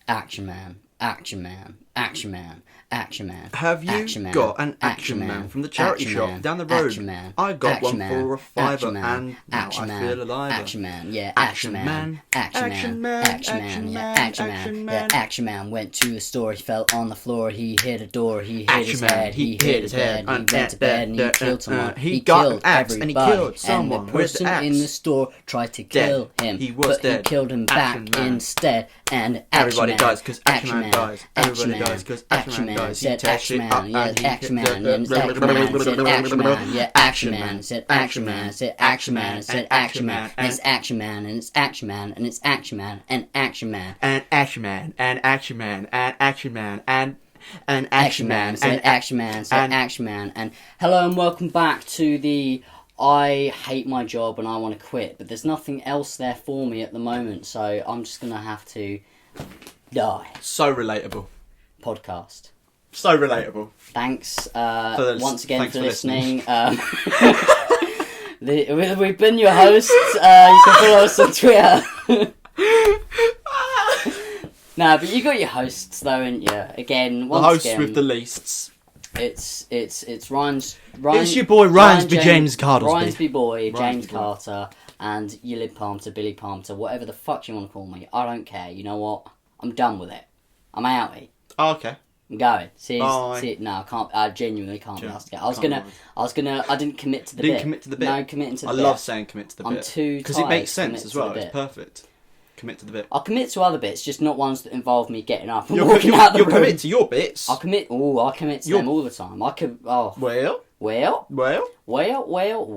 Action Man, Action Man, Action Man, Action Man. Have you Action Man, got an Action Man from the charity Action shop Man, down the road? Action Man, I got Action one Man, for a fiver, Action Man, and now Action I Man, feel alive. Action Man, yeah, Action Action Man, Man, Action Action Man, Man, Action Man, Action yeah, Man, Action Action Man, yeah, Man. Action Man went to the store. He fell on the floor. He hit a door. He hit Action his Man, head. he hit his head, He went to bed and he killed someone. he got killed an axe and he everybody. killed someone And the with the person in axe. the store tried to Dead. kill him, He was but dead. he killed him Action back Man. instead. And Everybody Action Man, dies 'cause Action Man dies. Everybody dies 'cause Action Man dies. He said tears Action shit Man, up yeah, and he Action hit Man, the- yeah, Action Man, said Action Man, yeah, Action Man, said Action Man, said Action Man, said Action Man, and it's Action Man, and it's Action Man, and it's Action Man, and Action Man, and Action Man, and Action Man, and Action Man, and Action Man, said Action Man, said Action Man, and hello and welcome back to the I hate my job and I want to quit, but there's nothing else there for me at the moment, so I'm just gonna have to die. So relatable. Podcast. So relatable. Thanks once again thanks for for listening. We've been your hosts. You can follow us on Twitter. No, but you got your hosts though, ain't you? Again, The once hosts again, with the leasts. it's Ryan's. It's your boy Ryansby James Cartersby. Ryansby boy, James Ryansby boy. Carter, and Yulib Palmer, Billy Palmer, whatever the fuck you want to call me. I don't care. You know what? I'm done with it. I'm outie. Oh, okay. I'm going. Bye. No, I can't. I genuinely can't be asked to go. I didn't commit to the Didn't bit. commit to the bit. No, committing to the bit. I love saying commit to the bit. I'm too because tired it makes to sense commit as to the well. It's bit. perfect. Commit to the bit. I'll commit to other bits, just not ones that involve me getting up and You'll walking out the room. commit to your bits. I commit to them all the time. I could. Oh. Well. Well.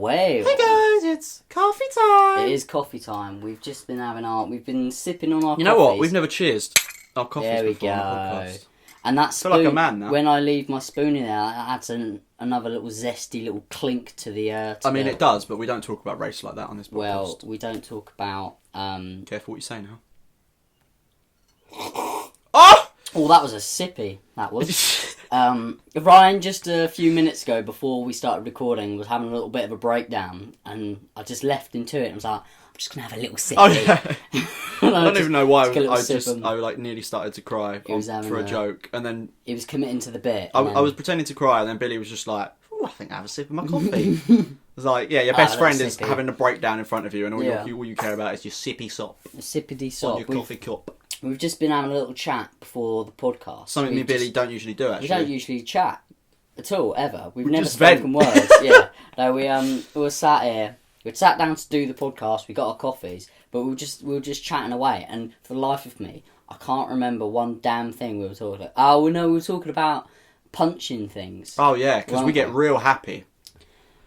Hey guys, it's coffee time. It is coffee time. We've just been we've been sipping on our. You know what? coffees. We've never cheersed our coffees There we before on the go. podcast. And that spoon, I feel like a man now. when I leave my spoon in there, it adds another little zesty little clink to the. It does, but we don't talk about race like that on this podcast. Well, we don't talk about. Careful what you say now. Oh! Oh, that was a sippy. That was. Ryan, just a few minutes ago, before we started recording, was having a little bit of a breakdown, and I just left into it. And was like, I'm just gonna have a little sip. Oh yeah. I don't even know why I I nearly started to cry for a joke, and then he was committing to the bit. I was pretending to cry, and then Billy was just like, "Oh, I think I have a sip of my coffee." I was like, "Yeah, your best friend is sippy. having a breakdown in front of you, and all Yeah. you care about is your sippy sop A sippity on sop. your coffee cup." We've just been having a little chat before the podcast. Something me and Billy don't usually do. Actually, We don't usually chat at all, ever. We've We never just spoken vent. words. Yeah. No, we were sat here. We sat down to do the podcast. We got our coffees, but we were just chatting away. And for the life of me, I can't remember one damn thing we were talking about. Oh no, we were talking about punching things. Oh yeah, because we Weren't get we? real happy.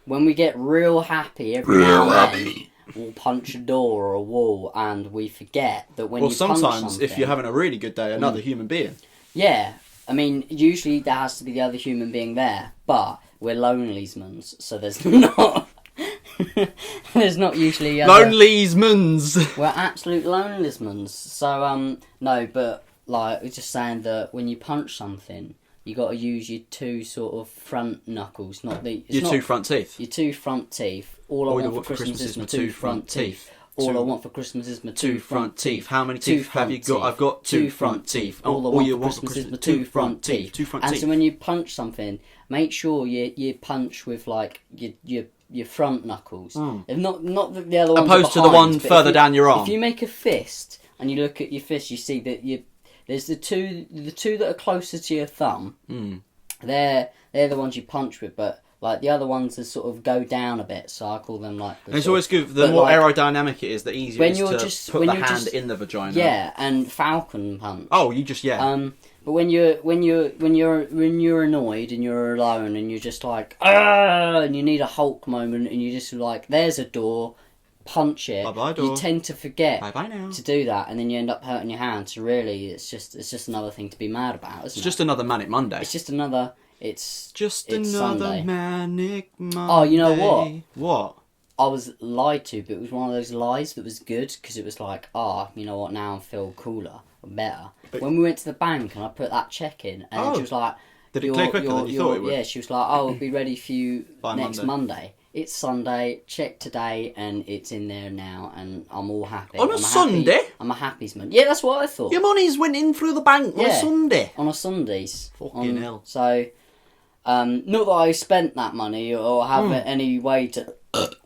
When we get real happy, every now and then, we'll punch a door or a wall, and we forget that when Well, you punch sometimes something, if you're having a really good day, another human being. yeah, I mean, usually there has to be the other human being there, but we're loneliesmans, so there's not. There's not usually Loneliesmans. We're absolute loneliesmans. So no, but like we're just saying that when you punch something, you got to use your two sort of front knuckles, not the Your two front teeth. Your two front teeth. All I want for Christmas is my two front teeth. All I want for Christmas is my two front teeth. How many teeth have you got? I've got two front teeth. All I want for Christmas is my two front teeth. Two front And teeth. so when you punch something, make sure you punch with like your front knuckles. If not the other ones. Opposed to the one further down your arm. If you make a fist and you look at your fist, you see that there's the two that are closer to your thumb. They're the ones you punch with, but like the other ones that sort of go down a bit, so I call them like. And it's always good. The more aerodynamic it is, the easier it is to put the hand in the vagina. Yeah, and falcon punch. Oh, you just But when you're annoyed and you're alone and you're just like, ah, and you need a Hulk moment and you just like, there's a door, punch it. Bye-bye, door. You tend to forget Bye-bye now. to do that, and then you end up hurting your hand. So really, it's just another thing to be mad about, isn't It's it? just another manic Monday. It's just another. It's another Sunday. manic Monday. Oh, you know what? What? I was lied to, but it was one of those lies that was good because it was like, you know what? Now I feel cooler or better. When we went to the bank and I put that check in, and she was like, Did it clear quicker than you thought it would? Yeah, she was like, I'll be ready for you next Monday. It's Sunday. Check today, and it's in there now, and I'm all happy. On a Sunday? I'm a happies man. Yeah, that's what I thought. Your money's went in through the bank on a Yeah. Sunday. On a Sundays. Fucking hell. So, not that I spent that money or have any way to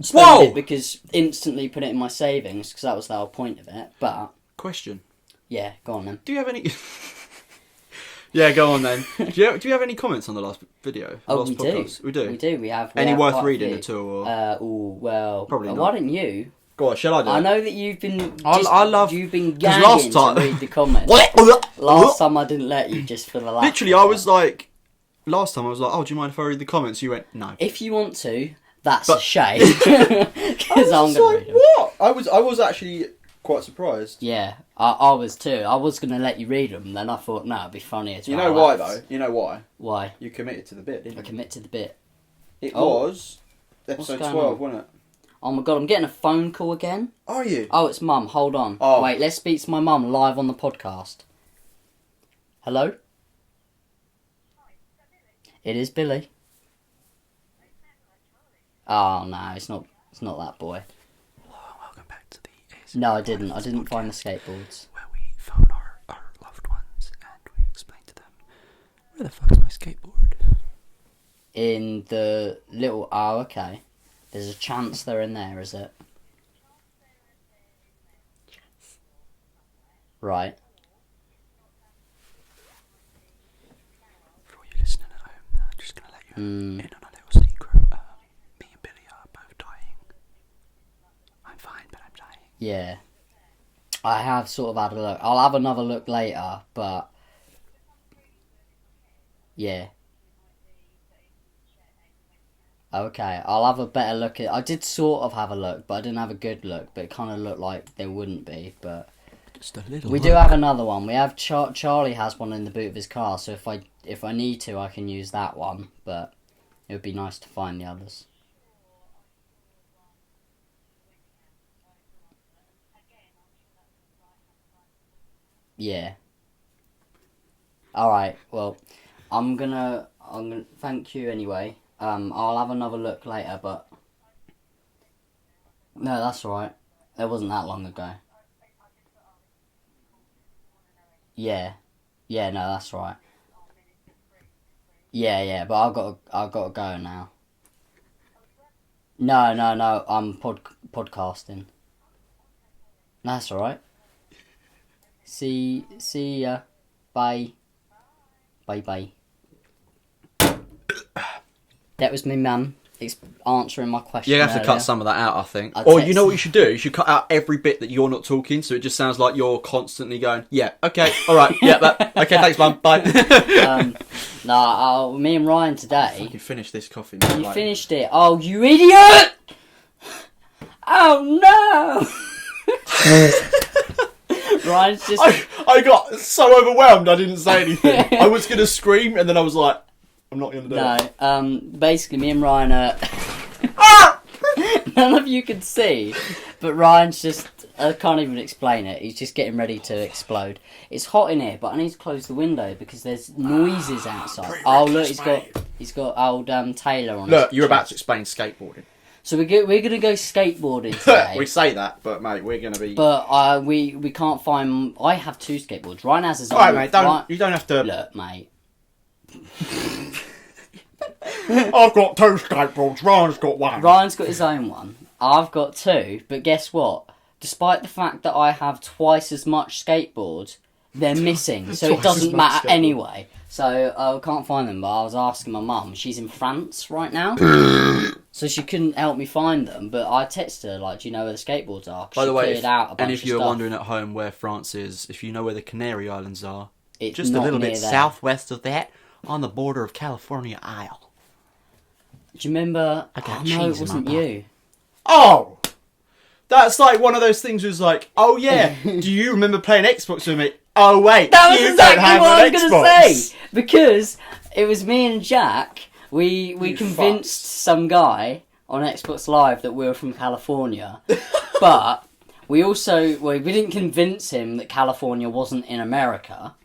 spend Whoa! it, because instantly put it in my savings, because that was the whole point of it. But Question. yeah, go on then. Do you have any... Yeah, go on then. Do you have any comments on the last video? Oh, last we podcast? do. We do. We do. We have. Any have worth quite a reading few. at all? Or... Well, Probably why not. don't you? Go on, shall I do I it? know that you've been. I love- You've been 'cause gagging last time- to read the comments. Last time I didn't let you just for the laugh. Literally, I was like... Last time I was like, oh, do you mind if I read the comments? You went, no. If you want to, that's But- a shame. Because I'm gonna read them. what? I was actually quite surprised. Yeah, I was too. I was going to let you read them, then I thought, no, it'd be funnier to You know why, though? You know why? Why? You committed to the bit, I didn't you? commit to the bit. It Oh. was episode going 12, on? wasn't it? Oh my god, I'm getting a phone call again. Are you? Oh, it's Mum, hold on. Oh. Wait, let's speak to my mum live on the podcast. Hello? It is Billy. Oh no, it's not that boy. Hello and welcome back to the ASMR No, I didn't podcast, find the skateboards. where we phone our loved ones and we explain to them, where the fuck's my skateboard? In the little... Oh, okay. There's a chance they're in there, is it? Right. For all you listening at home, I'm just going to let you Mm. in on a little secret. Me and Billy are both dying. I'm fine, but I'm dying. Yeah. I have sort of had a look. I'll have another look later, but... Yeah. Okay, I'll have a better look at... I did sort of have a look, but I didn't have a good look. But it kind of looked like there wouldn't be, but... Just a little. We do have another one. We have... Charlie has one in the boot of his car, so if I need to, I can use that one. But it would be nice to find the others. Yeah. Alright, well, I'm gonna thank you anyway. I'll have another look later, but no, that's alright. It wasn't that long ago. Yeah. Yeah, no, that's right. Yeah, but I've got to go now. No, I'm podcasting. That's alright. See ya. Bye. Bye. That was me mum answering my question. You have to earlier. cut some of that out, I think. I'll Or text- you know what you should do? You should cut out every bit that you're not talking, so it just sounds like you're constantly going, yeah, okay, alright, yeah, okay, thanks, Mum, bye. Me and Ryan today. You can finish this coffee. You finished it. Oh, you idiot! Oh no! Ryan's just. I got so overwhelmed I didn't say anything. I was going to scream and then I was like, I'm not going to do it. No, basically, me and Ryan are. None of you can see, but Ryan's just. I can't even explain it. He's just getting ready to explode. It's hot in here, but I need to close the window because there's noises outside. Oh look, he's got old Taylor on. Look, his you're about to chest. explain skateboarding. So we're gonna go skateboarding today. We say that, but mate, we're going to be... But we can't find. I have 2 skateboards. Ryan has his own. Alright mate, Ryan- you don't have to... Look, mate. I've got 2 skateboards, Ryan's got 1. Ryan's got his own one. I've got 2. But guess what? Despite the fact that I have twice as much skateboards, they're missing. So it Twice as doesn't much matter skateboard. anyway. So I can't find them. But I was asking my mum. She's in France right now. So she couldn't help me find them. But I texted her, like, do you know where the skateboards are? 'Cause By the she way, cleared out a bunch and if of you're stuff. wondering at home where France is, if you know where the Canary Islands are, It's just a not little near bit there. southwest of that, on the border of California Isle. Do you remember? I got oh, cheese no, in it my wasn't mouth. you. Oh! That's like one of those things was like, oh yeah, do you remember playing Xbox with me? Oh wait, That was you exactly don't have what I an was Xbox. going to say. Because it was me and Jack. We You convinced fucks. some guy on Xbox Live that we were from California. But we didn't convince him that California wasn't in America.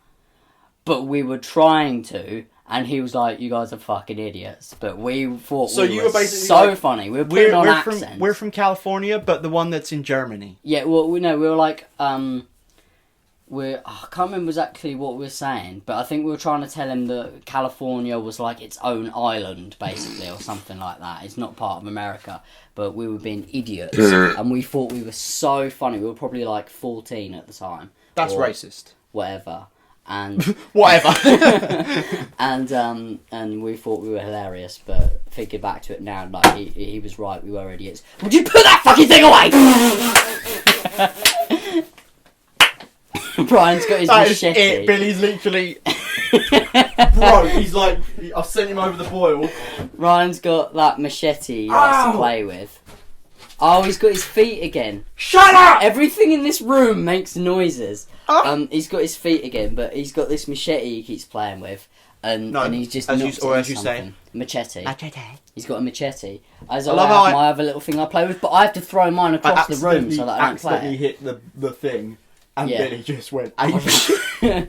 But we were trying to. And he was like, "You guys are fucking idiots." But we thought So we you were were basically so like, funny. We were putting on from accents. we're from California, but the one that's in Germany. Yeah, well, we were like, I can't remember exactly what we were saying, but I think we were trying to tell him that California was like its own island, basically, or something like that. It's not part of America, but we were being idiots, and we thought we were so funny. We were probably like 14 at the time. That's or racist. Whatever. And Whatever. and we thought we were hilarious, but thinking back to it now, like he was right, we were idiots. Would you put that fucking thing away? Brian's got his That is machete. it. Billy's literally. Bro, he's like, I've sent him over the boil. Ryan's got that machete he likes to play with. Oh, he's got his feet again. Shut up! Everything in this room makes noises. Oh. He's got his feet again, but he's got this machete he keeps playing with, and he's just as knocked you, or it as you something. say, Machete. machete. He's got a machete. As I I love have how my other little thing I play with, but I have to throw mine across the room so that I don't play accidentally it. hit the thing, and Yeah. Billy just went. What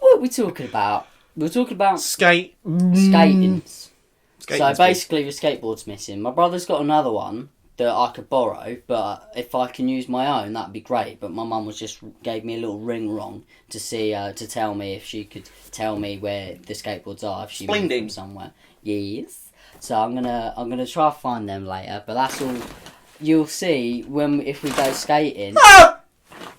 were we talking about? We were talking about Skate. skating. So Skating's basically, the skateboard's missing. My brother's got another one that I could borrow, but if I can use my own, that'd be great. But my mum was just gave me a little ring wrong to see to tell me if she could tell me where the skateboards are if she moved them somewhere. Yes. So I'm gonna try to find them later. But that's all. You'll see if we go skating.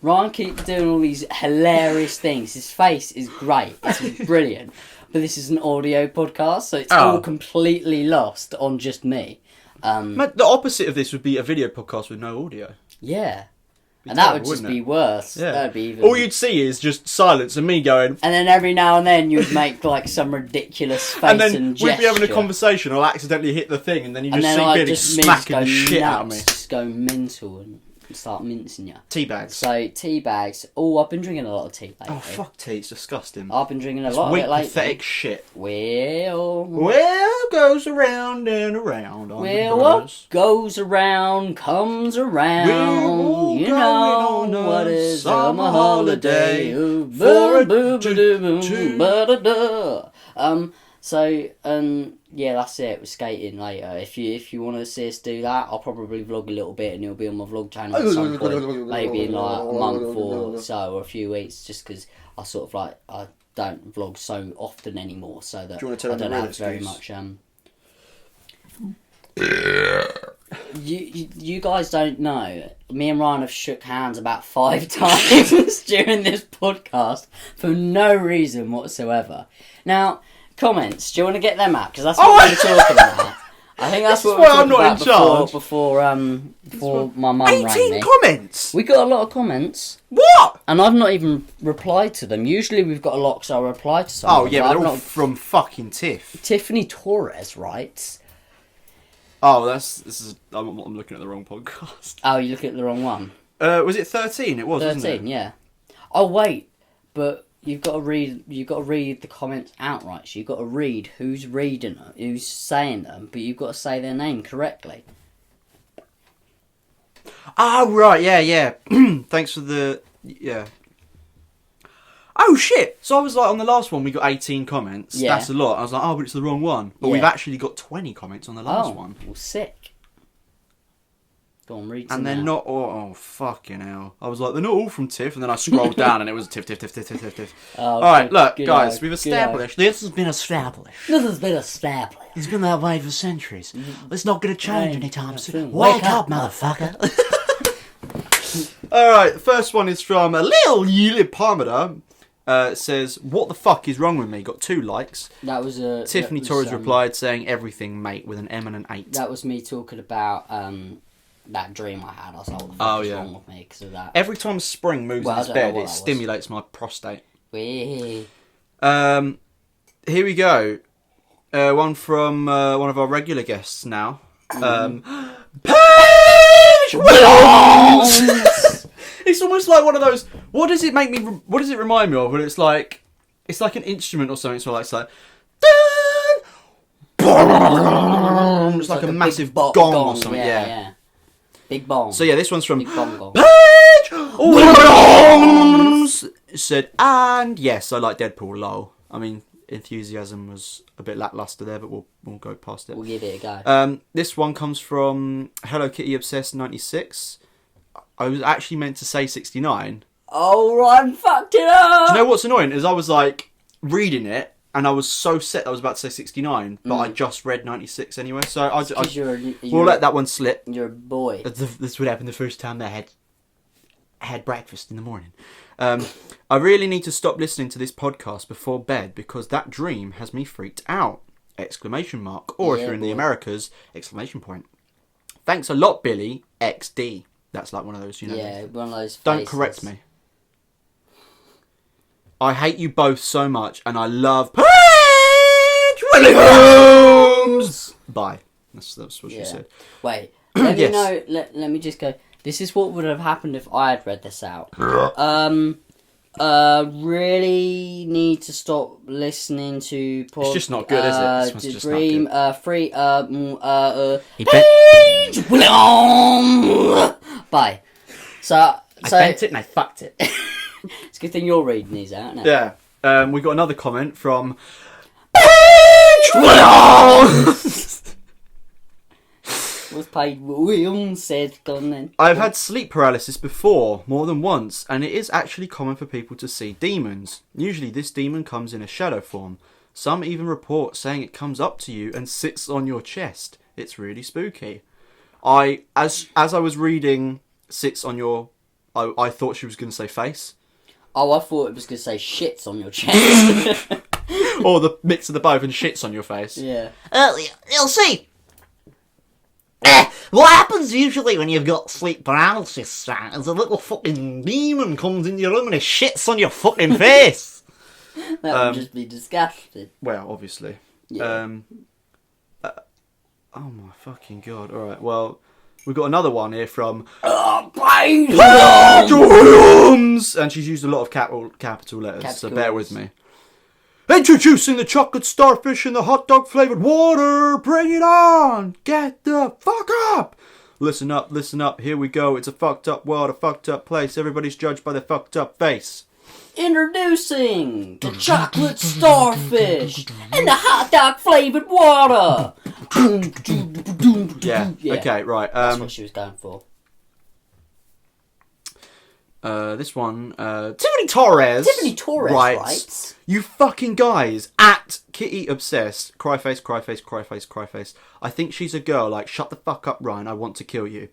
Ryan keeps doing all these hilarious things. His face is great. It's brilliant. But this is an audio podcast, so it's all completely lost on just me. The opposite of this would be a video podcast with no audio. Yeah. And terrible, that would just wouldn't be it? worse. Yeah. That'd be even... All you'd see is just silence and me going. And then every now and then you'd make like some ridiculous face And then gesture. we'd be having a conversation. I'll accidentally hit the thing, and then you And just then see I'd Billy just smacking go the shit nuts, out of me. just go mental and start mincing you. Teabags. So, tea bags. Oh, I've been drinking a lot of tea lately. Oh fuck tea! It's disgusting. I've been drinking a It's lot of weak, it lately. pathetic shit. Well, Goes around and around on the well, brothers. what goes around comes around. We're all You going know on a what is summer summer holiday? holiday For a yeah, that's it. We're skating later. If you want to see us do that, I'll probably vlog a little bit, and it'll be on my vlog channel at some point, maybe in like a month or so, or a few weeks, just because I sort of like I don't vlog so often anymore, so that Do you want to tell I them don't the real have very excuse? much. You guys don't know. Me and Ryan have shook hands about 5 times during this podcast for no reason whatsoever. Now, comments. Do you want to get them out? Because that's what we were talking about. I think that's what we were why I'm talking not about in charge. before my mum rang 18 me. comments. We got a lot of comments, What? and I've not even replied to them. Usually we've got a lot, so I reply to some. Oh yeah, but but I've they're all not. from fucking Tiff. Tiffany Torres writes. Oh, I'm looking at the wrong podcast. Oh, you look at the wrong one. Was it 13? It was 13, wasn't it? yeah. Oh wait, but you've got to read the comments outright. So you've got to read who's reading them, who's saying them, but you've got to say their name correctly. Oh right, yeah. Thanks for the Oh shit! So I was like, on the last one we got 18 comments. Yeah. That's a lot. I was like, oh, but it's the wrong one. But Yeah. we've actually got 20 comments on the last one. Well, sick. Go on, read some And they're now. not all. Oh fucking hell! I was like, they're not all from Tiff, and then I scrolled down, and it was Tiff. Oh, All right, look, good guys, eye, we've good established. This has been established. This has been established. It's been that way for centuries. It's not going to change Right, anytime that's soon. it. Wake up, motherfucker! All right, the first one is from Lil Yuli Parmada. Says, what the fuck is wrong with me? Got 2 likes. That was Tiffany that was, Torres replied saying, everything, mate, with an M and an 8. That was me talking about that dream I had. I was like, what the fuck Oh, is yeah. wrong with me because of that? Every time Spring moves Well, in I his don't know bed, what it that was. stimulates my prostate. Wee. Here we go. One from one of our regular guests now. Paige Williams! It's almost like one of those. What does it remind me of? When it's like an instrument or something. So it's like. Boom! It's like a big massive gong gong or something. Yeah. Big bong. So yeah, this one's from Big bong gong. Paige Williams. Said, and yes, I like Deadpool. Lol. I mean, enthusiasm was a bit lackluster there, but we'll go past it. We'll give it a go. This one comes from Hello Kitty Obsessed 96. I was actually meant to say 69. Oh, Ryan fucked it up! Do you know what's annoying is I was like reading it and I was so set I was about to say 69, but I just read 96 anyway. So we'll let that one slip. You're a boy. That's what happened the first time I had breakfast in the morning. I really need to stop listening to this podcast before bed because that dream has me freaked out! Exclamation mark. Or if you're in the Americas, exclamation point. Thanks a lot, Billy. XD. That's like one of those, Yeah, one of those faces. Don't correct me. I hate you both so much, and I love Paige Williams. Bye. That's what she said. Wait, let me Yes. know. Let me just go. This is what would have happened if I had read this out. Really need to stop listening to. It's just not good, is it? This one's just Dream. not Free. He bent, Paige Williams. Bye. So I bent it and I fucked it. it's a good thing you're reading these out now. Yeah. We got another comment from Paige Williams. What's Paige Williams said? Gone then. I've had sleep paralysis before, more than once, and it is actually common for people to see demons. Usually this demon comes in a shadow form. Some even report saying it comes up to you and sits on your chest. It's really spooky. As I was reading sits on your... I thought she was going to say face. Oh, I thought it was going to say shits on your chest. Or the mix of the both and shits on your face. Yeah. You'll see. What happens usually when you've got sleep paralysis, Sam, is a little fucking demon comes in your room and it shits on your fucking face. That would just be disgusting. Well, obviously. Yeah. Oh my fucking god. Alright, well, we've got another one here from Paige Williams! And she's used a lot of capital letters, so bear with me. Introducing the chocolate starfish and the hot dog flavoured water! Bring it on! Get the fuck up! Listen up, here we go. It's a fucked up world, a fucked up place. Everybody's judged by their fucked up face. Introducing the chocolate starfish and the hot dog flavored water. Yeah, okay, right. That's what she was going for. This one, Tiffany Torres. Tiffany Torres writes, You fucking guys, at Kitty Obsessed, cry face, cry face, cry face, cry face. I think she's a girl, like, shut the fuck up, Ryan, I want to kill you.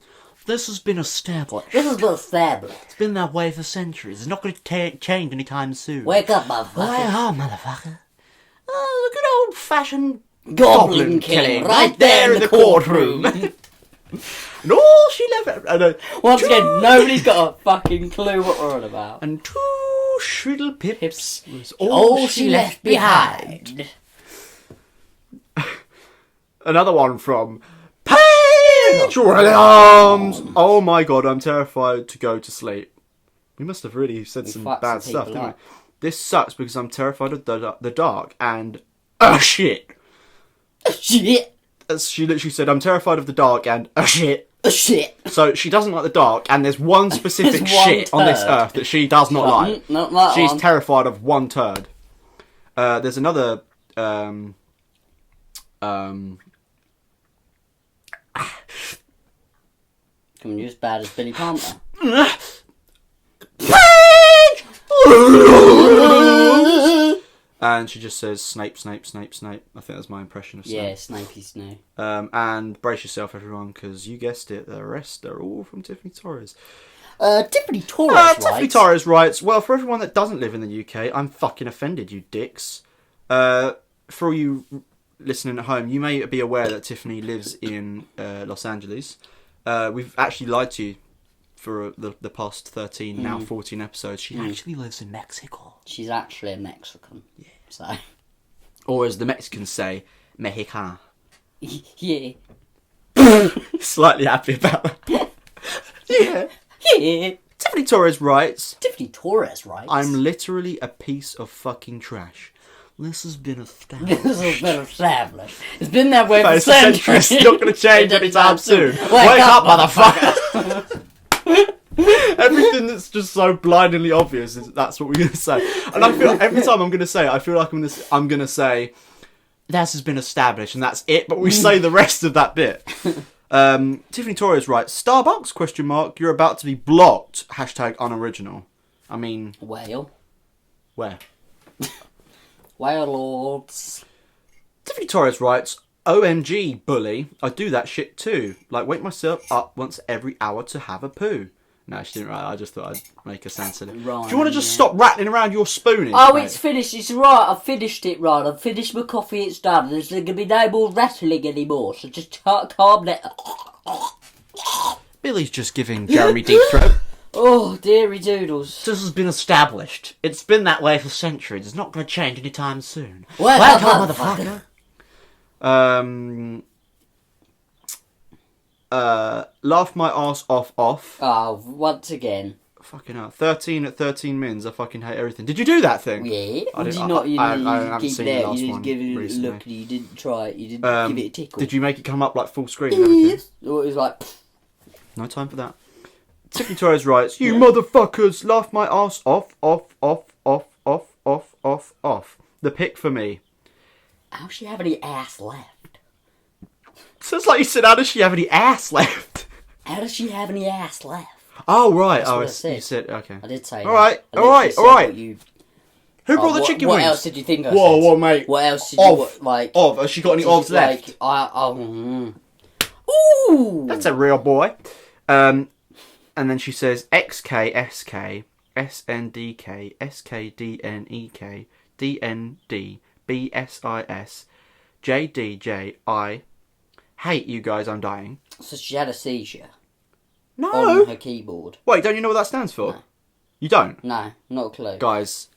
This has been established. This is the established. It's been that way for centuries. It's not going to change anytime soon. Wake up, motherfucker. Oh, motherfucker. Oh, the good old-fashioned Goblin killing right there in the courtroom. And all she left... Once again, nobody's got a fucking clue what we're on about. And 2 shriddle pips was All she left behind. Another one from Paige Williams. Oh my god, I'm terrified to go to sleep. We must have really said some bad stuff, didn't we? This sucks because I'm terrified of the dark and... shit. Shit. She literally said, I'm terrified of the dark and... shit. Shit. So she doesn't like the dark, and there's one specific There's one shit on this turd. earth that she does not like. Not that She's one. terrified of one turd. There's another... Come on, you're as bad as Billy Panther. And she just says, Snape, Snape, Snape, Snape. I think that's my impression of Snape. Yeah, Snapey Snoo. And brace yourself, everyone, because you guessed it, the rest are all from Tiffany Torres. Tiffany Torres writes... Tiffany Torres writes, well, for everyone that doesn't live in the UK, I'm fucking offended, you dicks. For all you listening at home, you may be aware that Tiffany lives in Los Angeles. We've actually lied to you for the past 13, now 14 episodes. She actually lives in Mexico. She's actually a Mexican. Yeah. So... Or as the Mexicans say, Mexican. yeah. Slightly happy about that. Yeah. Yeah. Tiffany Torres writes, Tiffany Torres writes... I'm literally a piece of fucking trash. This has been established. This has been established. It's been that way for It's a century. centuries. It's not going to change anytime soon. Wake up, motherfucker! Everything that's just so blindingly obvious, that's what we're going to say. And I feel like every time I'm going to say it, I feel like I'm going to say, this has been established, and that's it, but we say the rest of that bit. Tiffany Torres writes, Starbucks, question mark, you're about to be blocked, hashtag unoriginal. I mean... Whale. Where? Whale lords. Tiffany Torres writes, OMG, bully, I do that shit too. Like, wake myself up once every hour to have a poo. No, she didn't write that. I just thought I'd make a sense of it. Right, Do you want to just stop rattling around your spooning? Oh, mate? it's finished. It's right. I've finished it right. I've finished my coffee. It's done. There's going to be no more rattling anymore. So just calm down. Billy's just giving Jeremy deep throat. Oh, dearie doodles. This has been established. It's been that way for centuries. It's not going to change anytime soon. Welcome, motherfucker. Laugh my ass off. Oh, once again. Fucking hell. 13 at 13 mins. I fucking hate everything. Did you do that thing? Yeah. I Did didn't- you not? You I didn't haven't keep seen it the out. last You one didn't give it a recently. look. You didn't try it. You didn't give it a tickle. Did you make it come up like full screen and everything? Yes. Or it was like... No time for that. Tiffany Torres writes, you motherfuckers, laugh my ass off. The pick for me. How's she have any ass left? Sounds like you said, how does she have any ass left? How does she have any ass left? Oh, right. That's oh, what I you said. said, okay. I did say All right, that. I all right, literally all said right. what you- Who brought the what- chicken what wings? else did you think I Whoa, said? whoa, mate. What else did Of. you... What, like... Has she got any ovs left? Ooh! That's a real boy. And then she says XKSK, SNDK, SKDNEK, DND, BSIS, JDJI. Hate you guys, I'm dying. So she had a seizure No. on her keyboard. Wait, don't you know what that stands for? No. You don't? No, not a clue. Guys,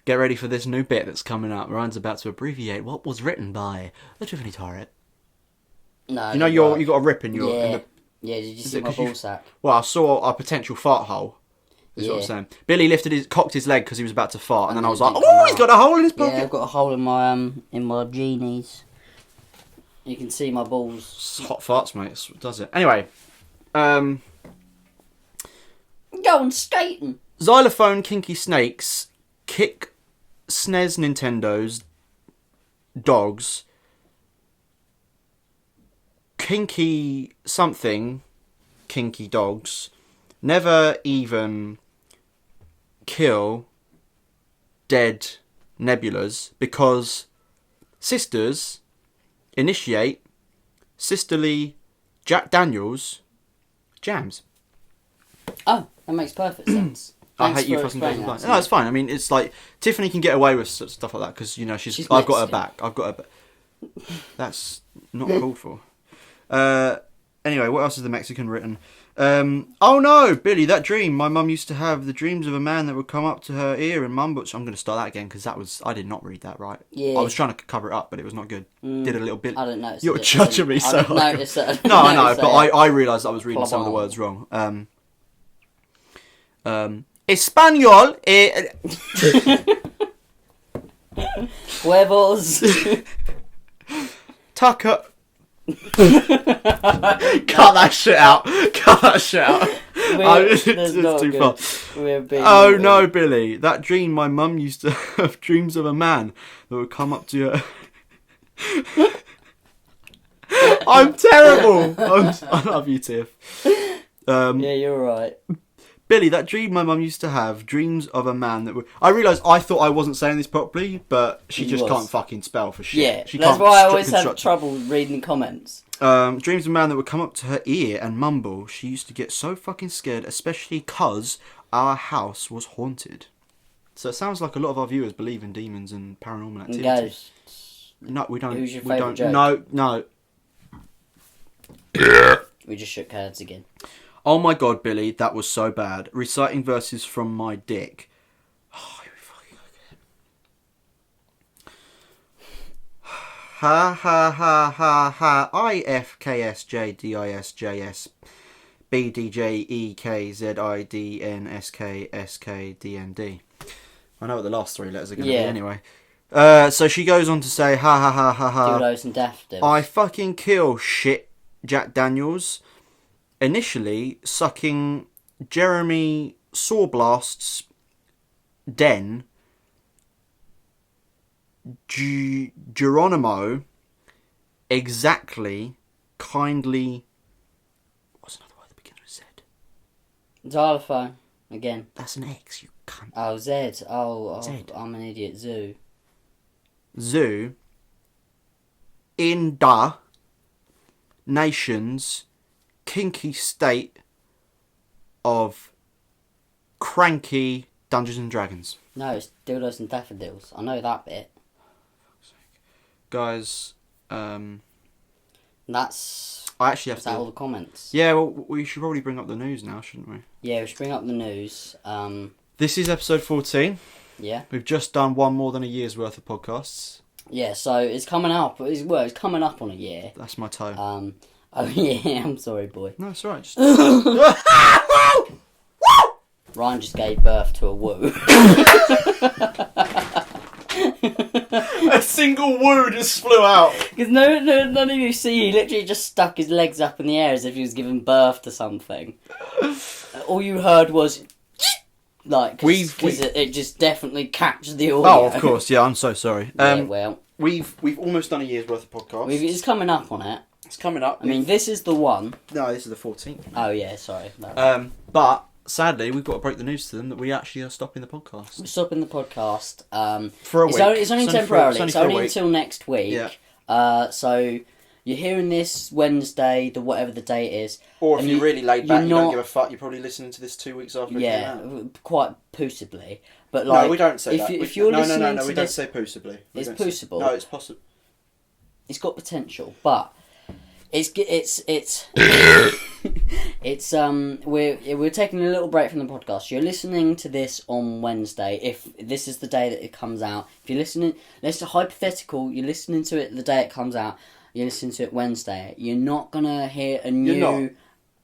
get ready for this new bit that's coming up. Ryan's about to abbreviate what was written by the Tiffany Torres. No. You know you got a rip in your... Yeah. In the, Yeah, did you Is see it my 'cause you- ball sack? well, I saw a potential fart hole. Is what I'm Yeah. saying. Billy cocked his leg because he was about to fart, and then I was like, didn't come "Oh, he's out. got a hole in his pocket." Yeah, I've got a hole in my genies. You can see my balls. It's hot farts, mate. That's what does it. Anyway, Going skating. xylophone, kinky snakes, kick, SNES, Nintendos, dogs, kinky something, kinky dogs, never even kill dead nebulas because sisters initiate sisterly Jack Daniels jams. Oh, that makes perfect sense. I Thanks hate you for fucking explaining doesn't that No, to it's fine. I mean, it's like Tiffany can get away with stuff like that because you know she's I've got her Mexican. back. I've got her back. That's not called for. Anyway, what else is the Mexican written? Oh no, Billy, that dream. My mum used to have the dreams of a man that would come up to her ear and mumble. I'm going to start that again because I did not read that right. Yeah. I was trying to cover it up, but it was not good. Did a little bit. I didn't notice. You're it. judging me I so didn't hard. notice it. No, I know, Notice but it. I realised I was reading some of the Plabon. words wrong. Espanol. Huevos. Tucker. Cut that shit out. Cut that shit out. That's it's not too good. far. We're being Oh naughty. no, Billy. That dream my mum used to have dreams of a man that would come up to her. I'm terrible. I love you, Tiff. Yeah, you're right. Billy, that dream my mum used to have, dreams of a man that would... I realised I thought I wasn't saying this properly, but she You just was. can't fucking spell for shit. Yeah, she that's can't why I always have construct- trouble reading comments. Dreams of a man that would come up to her ear and mumble. She used to get so fucking scared, especially 'cause our house was haunted. So it sounds like a lot of our viewers believe in demons and paranormal And activity. goes, No, we don't. Who's your we favourite don't. joke? No. we just shook hands again. Oh my god, Billy, that was so bad. Reciting verses from my dick. Oh, here we fucking go again. Ha ha ha ha ha. IFKSJDISJS BDJEKZIDNSKSKDND. I know what the last three letters are going to Yeah. be anyway. So she goes on to say, ha ha ha ha ha. Dildos and daffodils. I fucking kill shit, Jack Daniels. Initially, sucking Jeremy Sawblast's den, Geronimo exactly kindly. What's another word that begins with Z? Xylophone again. That's an X, you cunt. Oh, Z. Oh, Z. I'm an idiot. Zoo. Zoo in the nation's kinky state of cranky Dungeons and Dragons. No, it's dildos and daffodils. I know that bit. Guys, That's. I actually have Is that all to. the comments? Yeah, well, we should probably bring up the news now, shouldn't we? Yeah, we should bring up the news. This is episode 14. Yeah. We've just done one more than a year's worth of podcasts. Yeah, so it's coming up. It's coming up on a year. That's my toe. Oh yeah, I'm sorry, boy. No, it's alright. Just... Ryan just gave birth to a woo. A single woo just flew out. Because none of you see, he literally just stuck his legs up in the air as if he was giving birth to something. All you heard was like, because it just definitely captured the audio. Oh, of course. Yeah, I'm so sorry. Yeah, well, We've almost done a year's worth of podcasts. it's coming up on it. It's coming up. I mean, this is the one. No, this is the 14th. Oh yeah, sorry. No. But sadly, we've got to break the news to them that we actually are stopping the podcast We're stopping the podcast. for a week. It's only temporarily. It's for a only week. until next week. Yeah. So you're hearing this Wednesday, whatever the date is. Or if and you're really laid back, you're you don't not- give a fuck. You're probably listening to this 2 weeks after. Yeah, it came out. quite possibly. But like, No, we don't say if that. If you're listening no, to we don't this, say possibly. We it's don't say- possible. No, it's possible. it's got potential, but it's we're taking a little break from the podcast. You're listening to this on Wednesday. If this is the day that it comes out, if you're listening, let's say hypothetical, you're listening to it the day it comes out. You're listening to it Wednesday. You're not gonna hear a new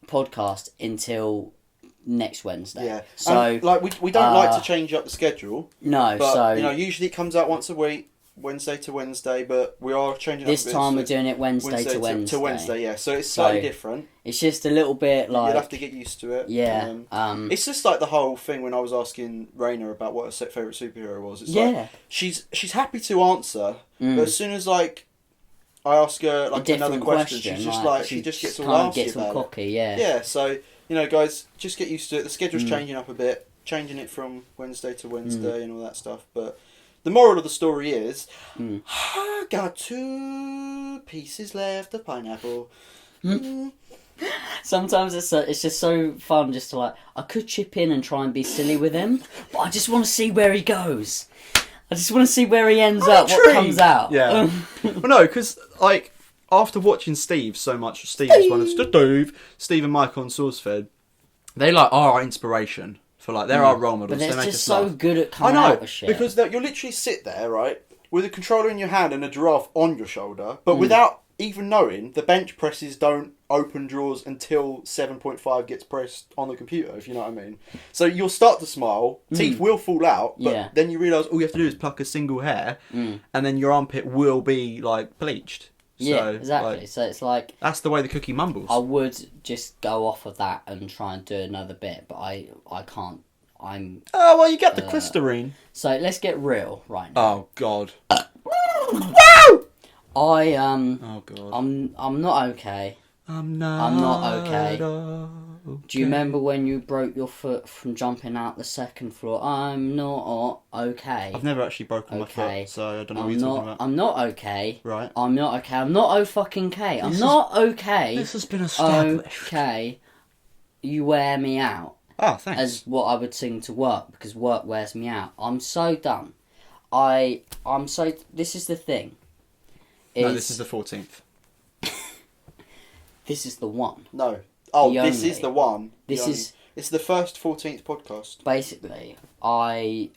podcast until next Wednesday. Yeah. So we don't like to change up the schedule. no. But So usually it comes out once a week, Wednesday to Wednesday. But we are changing this up a bit, time so we're doing it Wednesday to Wednesday. To Wednesday, yeah. So it's slightly So, different. It's just a little bit like You'll have to get used to it. yeah. It's just like the whole thing when I was asking Raina about what her favourite superhero was. It's Yeah. like she's happy to answer, Mm. but as soon as like I ask her like different another question, she's just like she just gets all arsy gets all about it. cocky. Yeah. Yeah, so guys, just get used to it. The schedule's Mm. changing up a bit, changing it from Wednesday to Wednesday and all that stuff. But the moral of the story is, Mm. I got 2 pieces left of pineapple. Sometimes it's just so fun just to like I could chip in and try and be silly with him, but I just want to see where he goes. I just want to see where he ends up, what comes out. Yeah. Well, no, because like after watching Steve so much, Steve is one of Steve and Mike on SourceFed. They like are our inspiration for like they're our role models. but They they're make just us so laugh. good at I coming know out with shit. because you'll literally sit there right with a controller in your hand and a giraffe on your shoulder, but without even knowing the bench presses don't open drawers until 7.5 gets pressed on the computer, if you know what I mean. So you'll start to smile, teeth will fall out, but Yeah. then you realise all you have to do is pluck a single hair, and then your armpit will be like bleached. yeah, So, exactly. like, So it's like that's the way the cookie mumbles. I would just go off of that and try and do another bit, but I can't. I'm Oh well, you get the Listerine. so let's get real right now. Oh god. I Oh god. I'm not okay. I'm not okay. okay. Do you remember when you broke your foot from jumping out the second floor? I'm not okay. I've never actually broken my Okay. foot, so I don't know what I'm you're talking not. about. I'm not okay. Right. I'm not okay. I'm not fucking K. I'm not okay. This has been established. Okay. You wear me out, Oh, thanks. as what I would sing to work, because work wears me out. I'm so done. I'm so. This is the thing. No, this is the 14th. This is the one. No. Oh, The this only. is the one. This The only. is- It's the first 14th podcast. Basically, I'm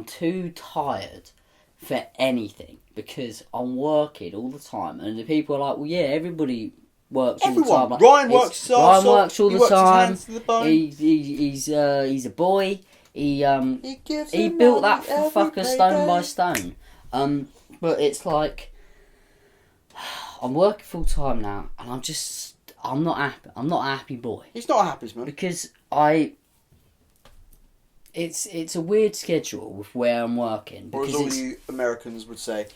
too tired for anything because I'm working all the time, and the people are like, well, yeah, everybody works all the time. Everyone. Like, Ryan it's- works his arse Ryan off, works all he the works his time. hands to the bone. He's a boy. He gives he him built money that every fucker stone by payday. stone. But it's like I'm working full time now, and I'm not happy. I'm not a happy boy He's not a happy man. because it's a weird schedule with where I'm working Or as because all it's you Americans would say,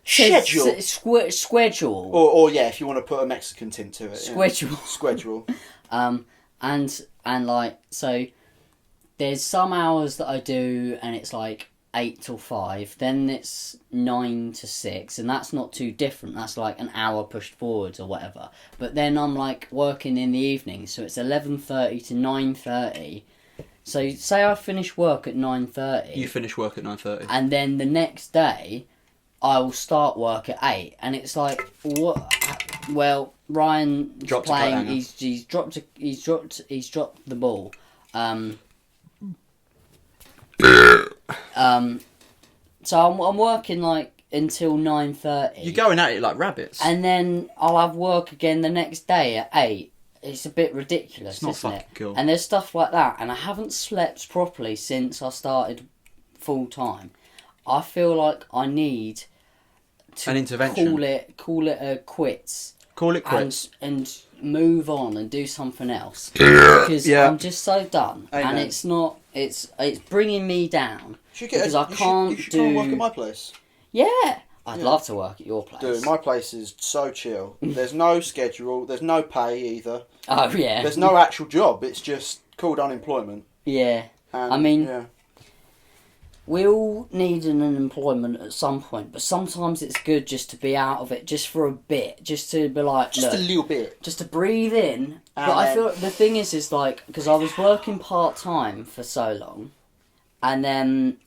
schedule. schedule. Schedule. Or yeah, if you want to put a Mexican tint to it. Schedule. Yeah. Schedule. And like so, there's some hours that I do, and it's like 8 till 5. Then it's 9 to 6, and that's not too different. That's like an hour pushed forwards or whatever. But then I'm like working in the evening, so it's 11:30 to 9:30. So say I finish work at 9:30. You finish work at 9:30. And then the next day, I will start work at 8, and it's like what? Well, Ryan Dropped a playing. coat hanger. He's dropped the ball. So I'm working like until 9:30. You're going at it like rabbits. And then I'll have work again the next day at 8. It's a bit ridiculous, It's not isn't fucking it? cool. And there's stuff like that, and I haven't slept properly since I started full time. I feel like I need to An intervention. call it a quits. Call it quits. And move on and do something else because Yeah. I'm just so done. Amen. And it's not. It's bringing me down. Because I can't you should come and work do- at my place. Yeah, I'd Yeah. love to work at your place. Dude, my place is so chill. There's no schedule. There's no pay either. Oh yeah. There's no actual job. It's just called unemployment. Yeah. And, I mean, yeah. we all need an unemployment at some point, but sometimes it's good just to be out of it just for a bit, just to be like, Just look, a little bit. just to breathe in. But And I then- feel the thing is like because I was working part time for so long, and then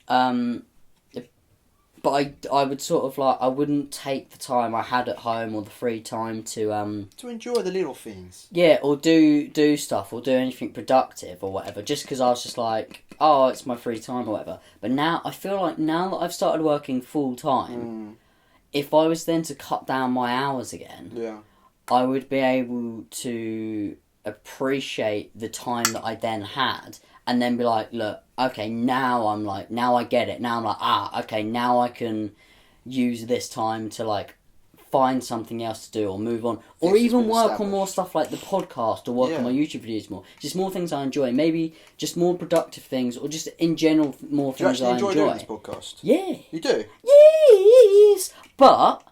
but I would sort of like I wouldn't take the time I had at home or the free time to To enjoy the little things. yeah, or do stuff or do anything productive or whatever, just because I was just like, oh, it's my free time or whatever. But now I feel like now that I've started working full time, if I was then to cut down my hours again, Yeah. I would be able to appreciate the time that I then had and then be like, look, okay, now I get it. Now I'm like, okay, now I can use this time to like find something else to do or move on. Or This has even been work on more established. stuff like the podcast or work Yeah. on my YouTube videos more. Just more things I enjoy. Maybe just more productive things or just in general more Do you things actually I enjoy enjoy. doing this podcast? Yeah. You do? Yes. But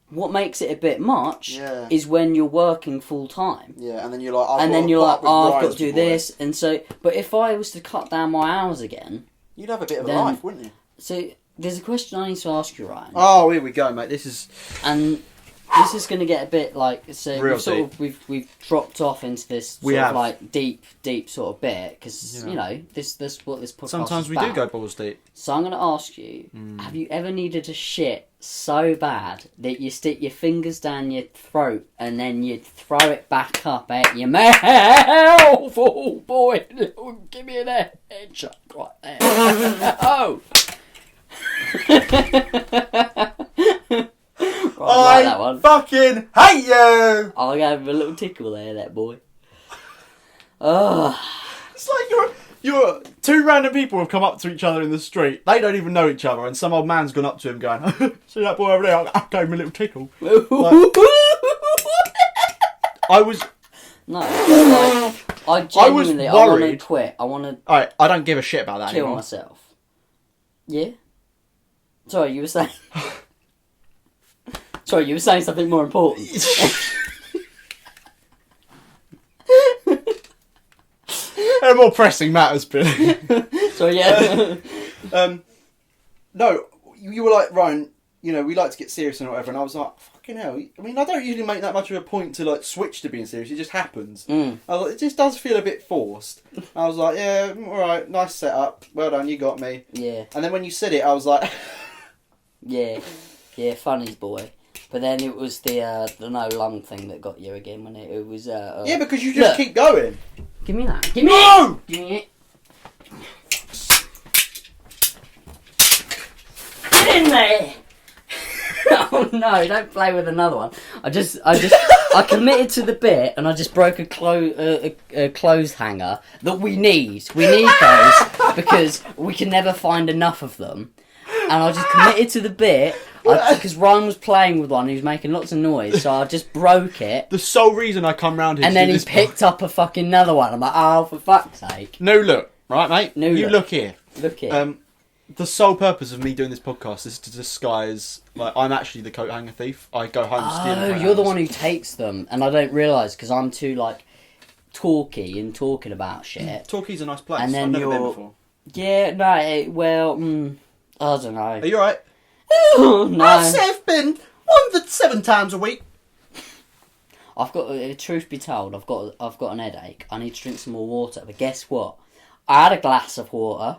what makes it a bit much Yeah. is when you're working full time. Yeah, and then you're like, And then you're like, oh, oh, I've got to do this. And so, but if I was to cut down my hours again, You'd have a bit of a Then- life, wouldn't you? so there's a question I need to ask you, Ryan. Oh, here we go, mate. This is And this is going to get a bit like, so Real we've sort of, we've dropped off into this We sort have. of like deep sort of bit because, Yeah. you know, this what this podcast sometimes is we do about. go balls deep. So I'm going to ask you, have you ever needed to shit so bad that you stick your fingers down your throat and then you throw it back up at your mouth? Oh boy, give me an headshot right there. Oh! Right, I like that one. fucking hate you! I'll give him a little tickle there, that boy. Oh. It's like you're two random people have come up to each other in the street. They don't even know each other, and some old man's gone up to him going, "See that boy over there? I gave him a little tickle." I was No, like, I genuinely, I want to worried. quit. I want to alright. I don't give a shit about that kill anymore. myself. Yeah? Sorry, you were saying... Sorry, you were saying something more important. There are more pressing matters, Billy. So yeah. No, you were like, Ryan, you know, we like to get serious and whatever, and I was like, fucking hell. I mean, I don't usually make that much of a point to like switch to being serious. It just happens. I was like, it just does feel a bit forced. I was like, yeah, all right, nice setup. Well done, you got me. Yeah, And then when you said it, I was like, yeah, funny boy. But then it was the no lung thing that got you again when it was yeah, because you just Look. keep going. Give me that. Give me No! it. Give me it. Get in there. Oh no! Don't play with another one. I committed to the bit, and I just broke a clothes hanger that we need. We need those because we can never find enough of them. And I just committed to the bit. Because Ryan was playing with one, he was making lots of noise, so I just broke it. The sole reason I come round here And to then do he this picked up a fucking another one. I'm like, oh, for fuck's sake. No look, right, mate? No you look. look here. Look here. The sole purpose of me doing this podcast is to disguise, like, I'm actually the coat hanger thief. I go home stealing Oh, coat you're the hangers. one who takes them, and I don't realise because I'm too, like, talky and talking about shit. Torquay's a nice place. And then I've never been you're- before. Yeah, no, I don't know. Are you alright? No. I've been 7 times a week. I've got. Truth be told, I've got an headache. I need to drink some more water. But guess what? I had a glass of water.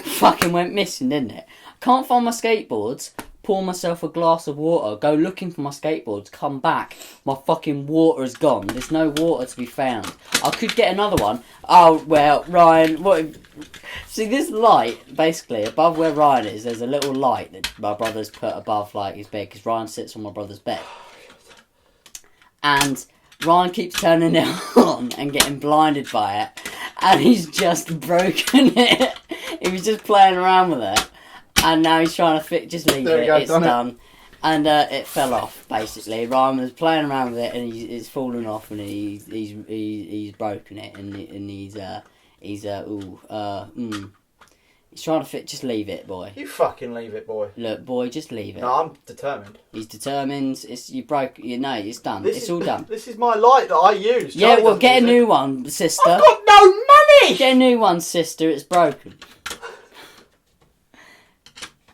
Fucking went missing, didn't it? Can't find my skateboards. Pour myself a glass of water. Go looking for my skateboards. Come back. My fucking water is gone. There's no water to be found. I could get another one. Oh well, Ryan. What? See this light, basically above where Ryan is. There's a little light that my brother's put above like his bed because Ryan sits on my brother's bed. And Ryan keeps turning it on and getting blinded by it, and he's just broken it. He was just playing around with it, and now he's trying to just leave There it. we go, It's done it. done, and it fell off. Basically, Ryan was playing around with it, and it's fallen off, and he's broken it, and he's trying to just leave it, boy. You fucking leave it, boy. Look, boy, just leave it. No, I'm determined. He's determined. It's done. It's all done. This is my light that I use. Yeah, Charlie well, doesn't get a use it. new one, sister. I've got no money! Get a new one, sister. It's broken.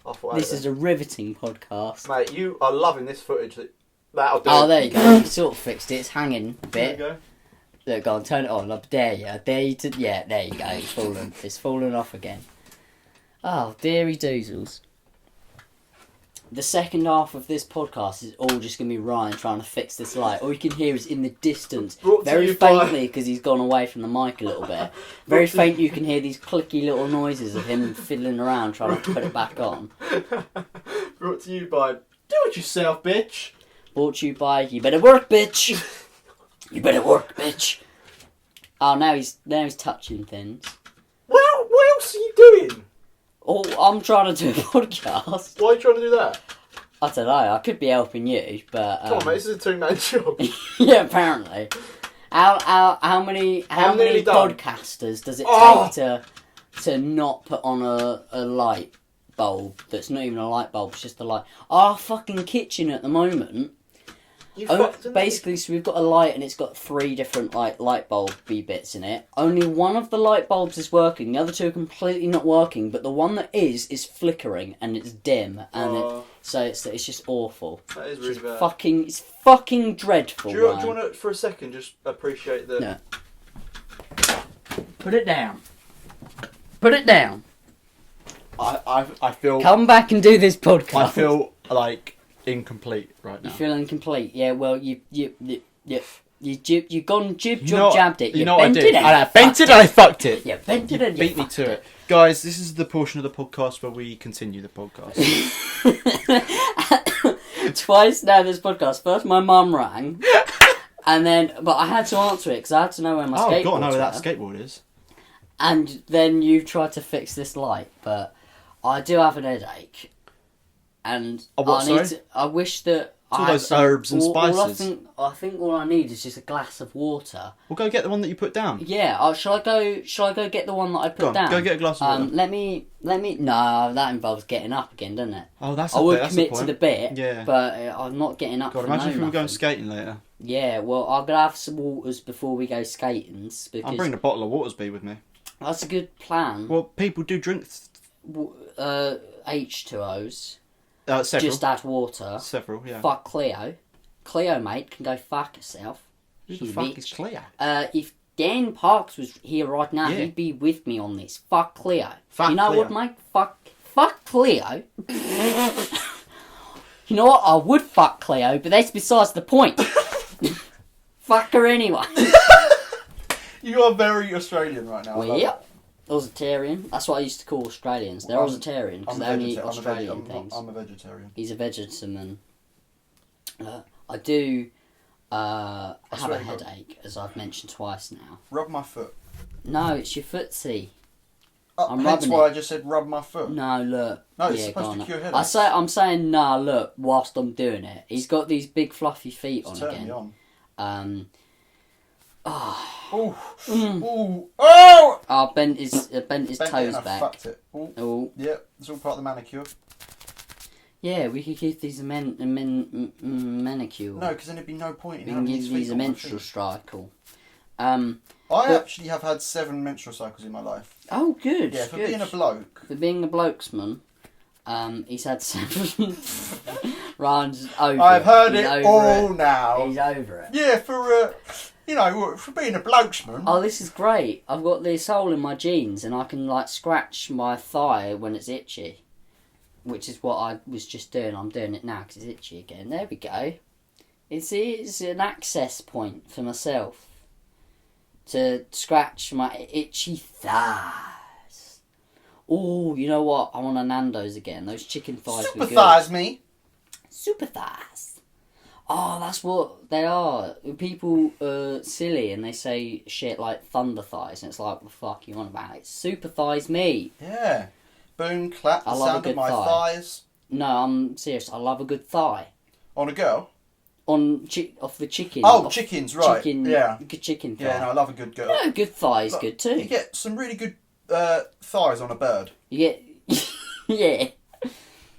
I thought This is a riveting podcast. Mate, you are loving this footage. That'll do. Oh, there you go. You sort of fixed it. It's hanging a There you bit. go. Look, go on, turn it on. I dare you. I dare you to. Yeah, there you go. It's fallen. It's fallen off again. Oh, dearie doozles. The second half of this podcast is all just going to be Ryan trying to fix this light. All you can hear is in the distance, Brought to very you by- faintly because he's gone away from the mic a little bit. Very faint, you can hear these clicky little noises of him fiddling around trying to put it back on. Brought to you by Do It Yourself, bitch. Brought to you by You Better Work, Bitch. You better work, bitch. Oh, now he's touching things. Well, what else are you doing? Oh, I'm trying to do a podcast. Why are you trying to do that? I don't know. I could be helping you, but Come on, mate. This is a two-man job. yeah, apparently. How many nearly done. podcasters does it Oh! take to not put on a light bulb that's not even a light bulb, it's just a light? Our fucking kitchen at the moment. You Oh, fucked, didn't basically, so we've got a light and it's got 3 different light bulb-y bits in it. Only one of the light bulbs is working. The other 2 are completely not working. But the one that is flickering and it's dim, and so it's just awful. That is really bad. It's fucking dreadful. Do you man. want to, for a second, just appreciate the... No. Put it down. Put it down. I feel... Come back and do this podcast. I feel, like, incomplete right now. You feel incomplete. Yeah. Well, you gone You know what- jabbed it. You know what I bent did? it and I bent fucked it and I fucked it. You bent it and you Beat me fucked to it. Guys, this is the portion of the podcast where we continue the podcast. Twice now this podcast. First my mum rang, and then but I had to answer it because I had to know where my Oh, skateboard God, I know where that was. skateboard is. And then you tried to fix this light, but I do have an headache, and what, sorry? I wish that all I had those some- herbs and all spices. I think all I need is just a glass of water. We'll go get the one that you put down. Yeah, shall I go get the one that I put Go on, down? go get a glass of water. Let me. No, that involves getting up again, doesn't it? Oh, that's I the would bit, that's the commit to point. the bit, Yeah. but I'm not getting up. God, for imagine if we were going nothing. skating later. Yeah, well, I'm gonna have some waters before we go skating I'm because bringing a bottle of Watersby with me. that's a good plan. Well, people do drink H2Os. several. Just add water. Several, yeah. Fuck Cleo. Cleo, mate, can go fuck herself. Who the You fuck bitch. is Cleo? If Dan Parks was here right now, Yeah. he'd be with me on this. Fuck Cleo. Fuck you know Cleo. what, mate? Fuck Cleo. You know what? I would fuck Cleo, but that's besides the point. Fuck her anyway. You are very Australian right now. I love Well, Australian. That's what I used to call Australians. They're Australian because they only eat Australian things. I'm a vegetarian. He's a vegetarian. I do have swear a to God. headache, as I've mentioned twice now. Rub my foot. No, it's your footsie. I'm hence rubbing why it. I just said rub my foot. No, look. No, it's yeah, supposed go to on. cure headaches. I'm saying nah, look, whilst I'm doing it. He's got these big fluffy feet It's on turning me again. on. Um, Ooh. Oh! I bent his Bent it toes and I back. fucked it. Ooh. Oh, Yeah, it's all part of the manicure. yeah, we could give these a manicure. No, because then there'd be no point in we can having give these these feet a on my menstrual feet. cycle. I but- actually have had 7 menstrual cycles in my life. Oh, good. Yeah, for good. being a bloke. For being a blokesman, he's had 7. Ryan's over I've it. heard He's it over all it. now. He's over it. Yeah, for for being a blokesman. Oh, this is great. I've got this hole in my jeans and I can, like, scratch my thigh when it's itchy. Which is what I was just doing. I'm doing it now because it's itchy again. There we go. It's an access point for myself. To scratch my itchy thighs. Oh, you know what? I want a Nando's again. Those chicken thighs were good. Sympathise me. Super thighs. Oh, that's what they are. People are silly and they say shit like thunder thighs, and it's like, what the fuck you on about? It's super thighs me. Yeah. Boom, clap, the I love a sound good of my thigh. thighs. No, I'm serious. I love a good thigh. On a girl? Off the chicken. Oh, off chickens, right. Chicken, Yeah. good chicken thigh. Yeah, no, I love a good girl. No, good thigh is Look, good too. You get some really good thighs on a bird. You get, yeah.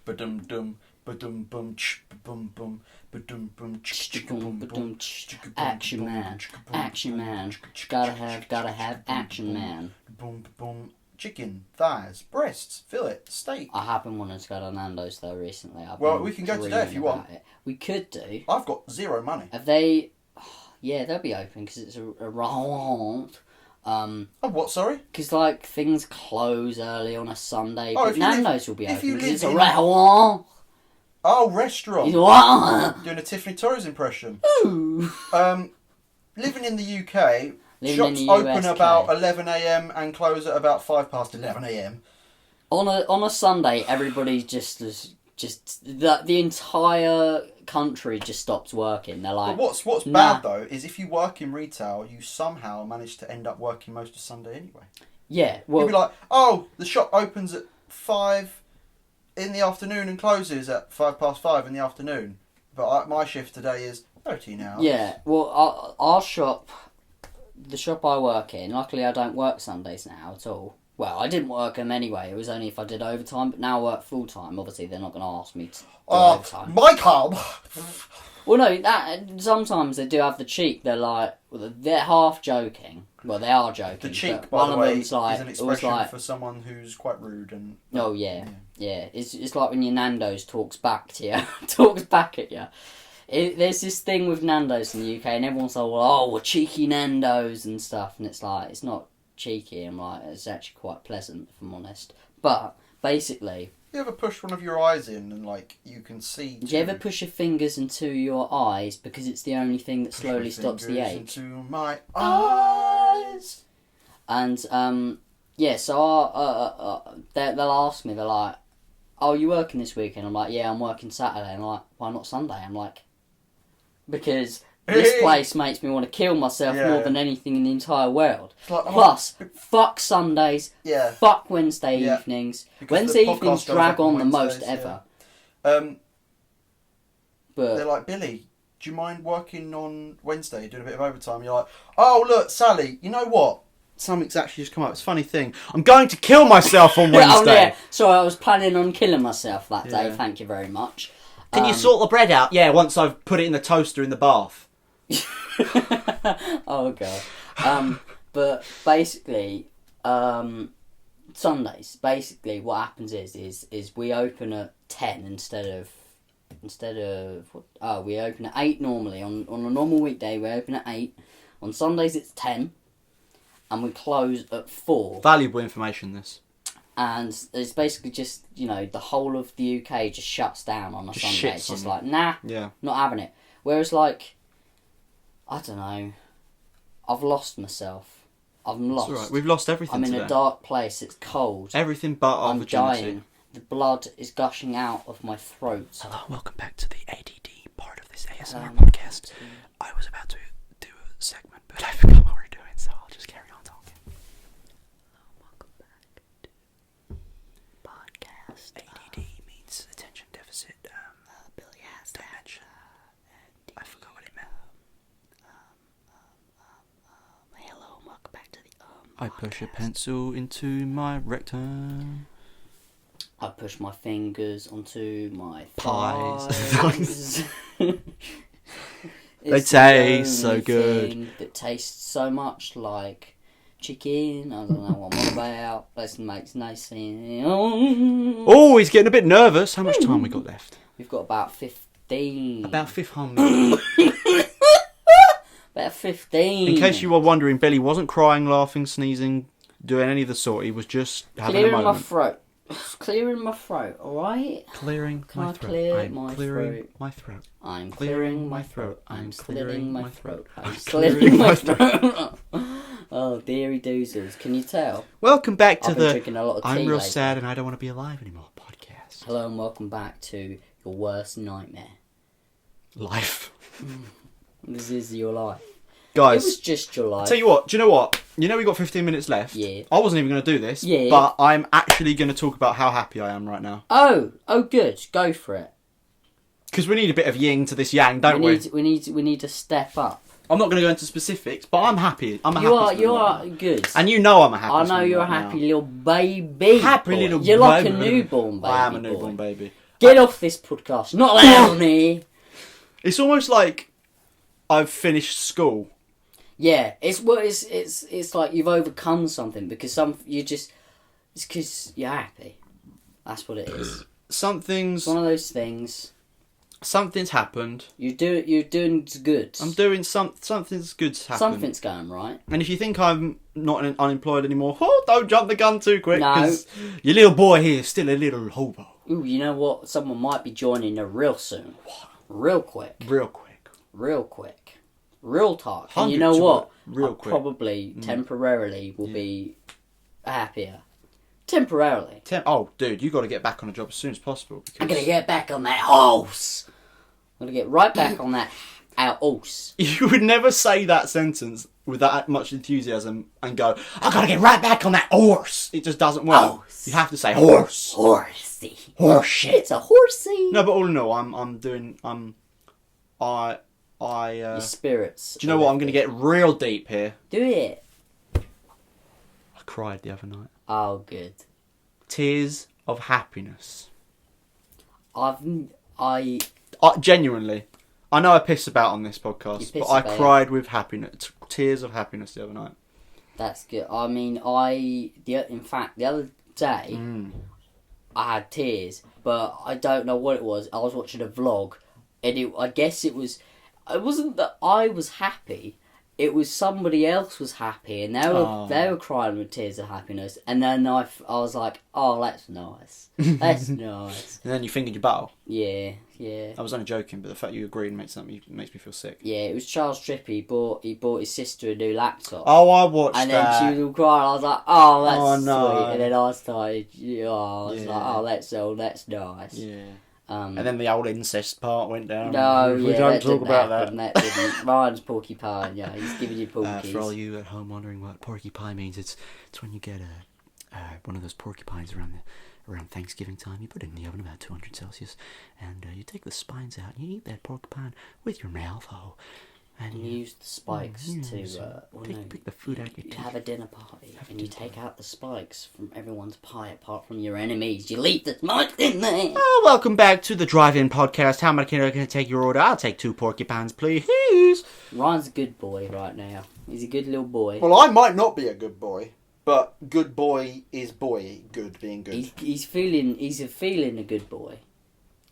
Ba-dum dum, ba-dum bum, ch, ba-bum bum, ba-dum bum, ch, chicka bum bum, chicka bum Action bum, man, chicka bum action bum, man. chicka chicka Gotta chicka have chicka action bum man. Boom, boom, chicken, thighs, breasts, fillet, steak. I have been wanting to go to Nando's though recently. I've Well, been we can go today if dreaming you want. about it. We could do. I've got 0 money. Have they? Yeah, they'll be open because it's a restaurant. Oh, what, sorry? Because like things close early on a Sunday, Oh, but if you live- Nando's will be if open you 'cause live it's a in- restaurant. Oh, restaurant. It's what? Doing a Tiffany Torres impression. Ooh. Living in the UK, Living shops in the open USK. about 11 a.m. and close at about 5 past 11 a.m. On a Sunday, everybody just the entire country just stops working. They're like, But what's nah. bad though is if you work in retail, you somehow manage to end up working most of Sunday anyway. yeah, well, You'll be like, oh, the shop opens at 5 in the afternoon and closes at 5 past 5 in the afternoon. But my shift today is 13 hours. yeah, well, our shop, the shop I work in. Luckily, I don't work Sundays now at all. Well, I didn't work them anyway. It was only if I did overtime. But now I work full time. Obviously, they're not going to ask me to do overtime. Michael! Well, no, that sometimes they do have the cheek. They're like, they're half joking. Well, they are joking. The cheek, but by one the of way, them's like, is an it was expression like, for someone who's quite rude and... oh yeah. It's like when your Nando's talks back to you, talks back at you. There's this thing with Nando's in the UK, and everyone's like, well, oh, we're cheeky Nando's and stuff, and it's like, it's not cheeky. I'm like, it's actually quite pleasant, if I'm honest. But basically, You ever push one of your eyes in and, like, you can see... do you ever push your fingers into your eyes because it's the only thing that slowly stops the ache? Into my eyes. And yeah, so they'll ask me, they're like, oh, you working this weekend? I'm like, yeah, I'm working Saturday. And I'm like, why not Sunday? I'm like, because this place makes me want to kill myself Yeah. more than anything in the entire world. It's like, oh, Plus, fuck Sundays, yeah. fuck Wednesday Yeah. evenings. Because Wednesday the podcast evenings goes drag up on on the most Wednesdays, ever. They're But like, Billy, do you mind working on Wednesday, doing a bit of overtime? You're like, oh, look, Sally, you know what? Something's actually just come up. It's a funny thing. I'm going to kill myself on Wednesday. oh, yeah. Sorry, I was planning on killing myself that day. Yeah. Thank you very much. Can you sort the bread out? Yeah, once I've put it in the toaster in the bath. Oh god. But basically, Sundays. Basically, what happens is we open at 10 instead of we open at 8 normally. On a normal weekday, we open at 8. On Sundays, it's 10, and we close at 4. Valuable information, this. And it's basically just, the whole of the UK just shuts down on a Just Sunday. shits It's just on like, nah, Yeah. not having it. Whereas, like, I don't know, I've lost myself. I'm lost. It's alright. We've lost everything I'm in today. a dark place. It's cold. Everything but our I'm virginity. dying. The blood is gushing out of my throat. Hello, welcome back to the ADD part of this ASMR Um, podcast. I was about to do a segment, but I forgot what we're doing, so I'll just carry on talking. Hello, welcome back to I push a pencil into my rectum. I push my fingers onto my Pies. thighs. They It's the taste so only good. thing that tastes so much like chicken. I don't know what I'm on about. That makes no sense. Oh, he's getting a bit nervous. How much time we got left? We've got about 15. About 500. About 15. In case you were wondering, Billy wasn't crying, laughing, sneezing, doing any of the sort. He was just having Clearing a my moment. throat. Clearing my throat, alright? Clearing Can my I throat. clear I'm my clearing throat? my throat. I'm Clearing clearing my throat. I'm slitting my throat. I'm clearing slitting my my throat. Oh, dearie doozles. Can you tell? Welcome back to I've been the drinking a lot of tea I'm real lately. sad and I don't want to be alive anymore podcast. Hello and welcome back to your worst nightmare. Life. This is your life. Guys, It was just your life. tell you what, do you know what? You know we got 15 minutes left. Yeah. I wasn't even going to do this. Yeah. But I'm actually going to talk about how happy I am right now. Oh, good. Go for it. Because we need a bit of yin to this yang, don't we? We need to step up. I'm not going to go into specifics, but I'm happy. I'm a You happy are right now. good. And you know I'm a happy I know swimmer you're a right now. happy little baby. Happy boy. little You're like a baby. newborn baby. I am a boy. newborn baby. Get off this podcast. Not allowed on here. It's almost like I've finished school. Yeah, it's like you've overcome something because it's because you're happy. That's what it is. It's Something's one of those things. happened. You're doing good. I'm doing something's good's happened. Something's going right. And if you think I'm not unemployed anymore, don't jump the gun too quick. No. 'Cause your little boy here is still a little hobo. Ooh, you know what? Someone might be joining her real soon. Real quick. Real quick. Real quick. Real talk. And you know Hundreds of what? real I quick. probably temporarily will be happier. Temporarily. Oh, dude, you got to get back on a job as soon as possible. Because I'm gonna get back on that horse. I'm gonna get right back on that horse. You would never say that sentence with that much enthusiasm and go, I got to get right back on that horse. It just doesn't work. Horse. You have to say horse. Horsey. Horse shit. It's a horsey. No, but all in all, Your spirits. do you know what? I'm going to get real deep here. Do it. I cried the other night. Oh, good. Tears of happiness. Genuinely. I know I piss about on this You podcast, piss but I about. cried with happiness. Tears of happiness the other night. That's good. I mean, in fact, the other day, I had tears, but I don't know what it was. I was watching a vlog, and I guess it wasn't that I was happy. It was somebody else was happy, and they were crying with tears of happiness. And then I was like, "Oh, that's nice. That's nice." And then you fingered your butthole. Yeah. I was only joking, but the fact you agreed makes me feel sick. Yeah, it was Charles Trippy. He bought his sister a new laptop. Oh, I watched And that. then she was all crying. I was like, "Oh, that's Oh, no. sweet." And then I started. I was Yeah. like, "Oh, that's nice." Yeah. And And then the old incest part went down. no, we yeah, don't that talk didn't about happen. That didn't. Ryan's porcupine. Yeah, he's giving you that. porkies. For all you at home wondering what porcupine means, it's when you get one of those porcupines around Thanksgiving time. You put it in the oven about 200 Celsius, and you take the spines out, and you eat that porcupine with your mouth. And you use the spikes pick the food out your you teeth. have a dinner party and you take out the spikes from everyone's pie apart from your enemies. You leave the spikes in there. Oh, welcome back to the Drive-In Podcast. How much can I take your order? I'll take 2 porcupines, please. Ryan's a good boy right now. He's a good little boy. Well, I might not be a good boy, but good boy is good, being good. He's feeling a good boy.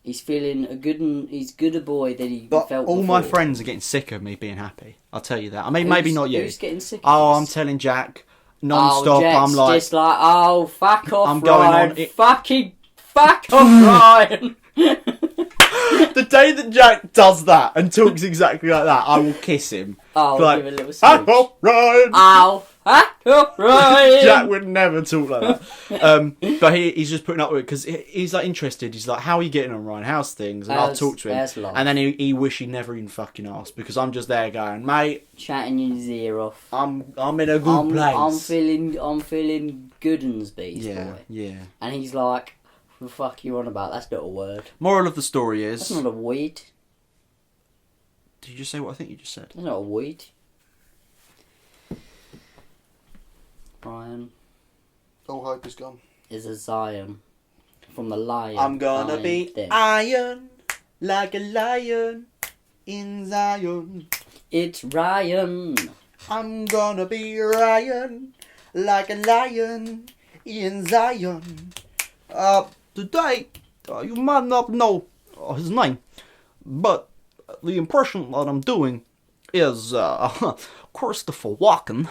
He's feeling he's good a boy that he But felt all my before. friends are getting sick of me being happy. I'll tell you that. I mean, maybe not you. Who's getting sick of Oh, this? I'm telling Jack non-stop. Jack's I'm like, just like, oh, fuck off, I'm going Ryan. on it- Fucking fuck off, Ryan. the day that Jack does that and talks exactly like that, I will kiss him. Oh, Like, give a little "Ah, smooch. oh, Ryan." Ow, fuck off, Ryan. Jack would never talk like that. But he's just putting up with it because he's like interested. He's like, how are you getting on, Ryan? How's things? And I'll How's- talk to him. how's life? And then he wish he never even fucking asked because I'm just there going, mate, Chatting his ear off. I'm in a good place. I'm feeling good uns bees, yeah, boy. yeah. And he's like, what the fuck you on about? That's not a word. Moral of the story is... That's not a weed. Did you just say what I think you just said? That's not a weed. Ryan All hope is gone. is a Zion from the Lion. I'm gonna Iron be thing. iron like a lion in Zion. It's Ryan. I'm gonna be Ryan like a lion in Zion. Today, you might not know his name, but the impression that I'm doing is Christopher Walken.